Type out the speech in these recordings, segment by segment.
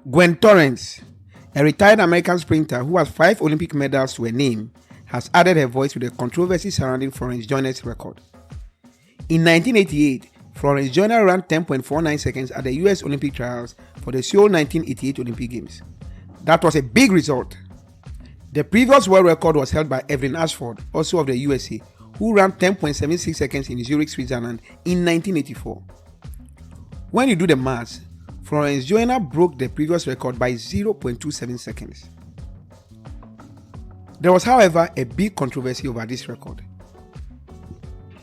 Gwen Torrance, a retired American sprinter who has 5 Olympic medals to her name, has added her voice to the controversy surrounding Florence Joyner's record. In 1988, Florence Joyner ran 10.49 seconds at the US Olympic trials for the Seoul 1988 Olympic Games. That was a big result. The previous world record was held by Evelyn Ashford, also of the USA, who ran 10.76 seconds in Zurich, Switzerland in 1984. When you do the maths, Florence Joyner broke the previous record by 0.27 seconds. There was, however, a big controversy over this record.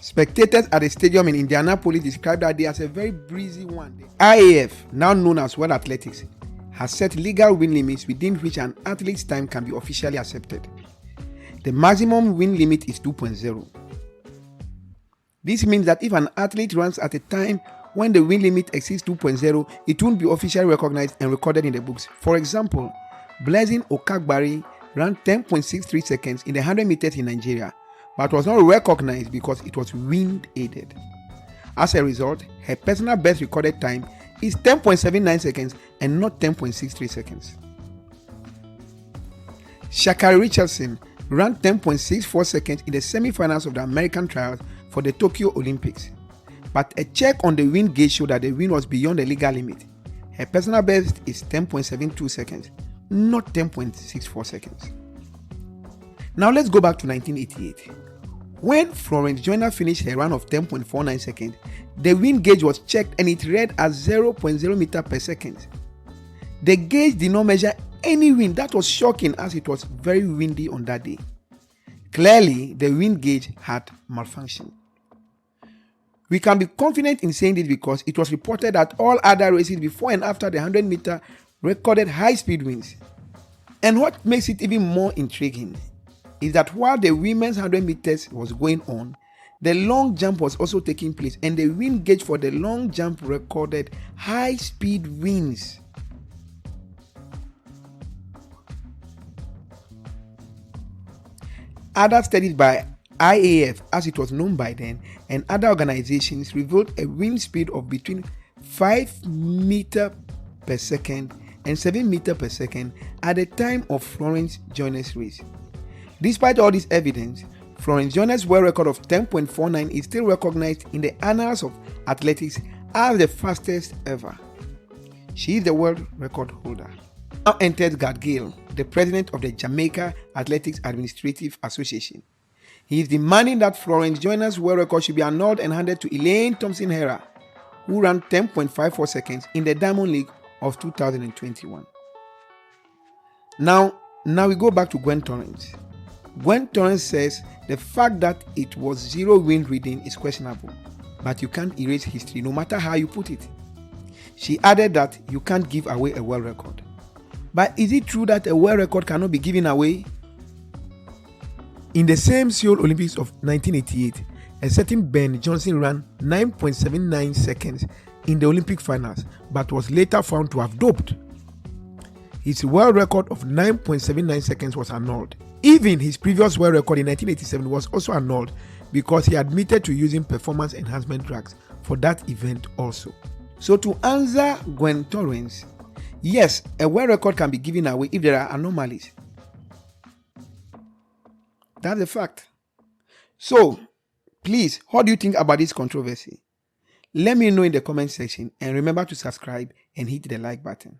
Spectators at the stadium in Indianapolis described that day as a very breezy one. The IAF, now known as World Athletics, has set legal win limits within which an athlete's time can be officially accepted. The maximum win limit is 2.0. This means that if an athlete runs at a time when the win limit exceeds 2.0, it won't be officially recognized and recorded in the books. For example, Blessing Okagbari ran 10.63 seconds in the 100 meters in Nigeria, but was not recognized because it was wind aided. As a result, her personal best recorded time is 10.79 seconds and not 10.63 seconds. Shakar Richardson ran 10.64 seconds in the semi-finals of the American trials for the Tokyo Olympics, but a check on the wind gauge showed that the wind was beyond the legal limit. Her personal best is 10.72 seconds, not 10.64 seconds. Now let's go back to 1988. When Florence Joyner finished her run of 10.49 seconds, the wind gauge was checked and it read as 0.0 meter per second. The gauge did not measure any wind. That was shocking as it was very windy on that day. Clearly, the wind gauge had malfunctioned. We can be confident in saying this because it was reported that all other races before and after the 100 meter recorded high speed winds. And what makes it even more intriguing is that while the women's 100 meters was going on, the long jump was also taking place, and the wind gauge for the long jump recorded high speed winds. Other studies by IAF, as it was known by then, and other organizations revealed a wind speed of between 5 meters per second and 7 meters per second at the time of Florence Joyner's race. Despite all this evidence, Florence Joyner's world record of 10.49 is still recognized in the annals of athletics as the fastest ever. She is the world record holder. Now enters Garth Gayle, the president of the Jamaica Athletics Administrative Association. He is demanding that Florence Joyner's world record should be annulled and handed to Elaine Thompson Herah, who ran 10.54 seconds in the Diamond League of 2021. Now we go back to Gwen Torrance. Gwen Torrance says the fact that it was zero wind reading is questionable, but you can't erase history no matter how you put it. She added that you can't give away a world record. But is it true that a world record cannot be given away? In the same Seoul Olympics of 1988, a certain Ben Johnson ran 9.79 seconds in the Olympic finals, but was later found to have doped. His world record of 9.79 seconds was annulled. Even his previous world record in 1987 was also annulled because he admitted to using performance enhancement drugs for that event also. So to answer Gwen Torrance, yes, a world record can be given away if there are anomalies. That's a fact. So, please, what do you think about this controversy? Let me know in the comment section, and remember to subscribe and hit the like button.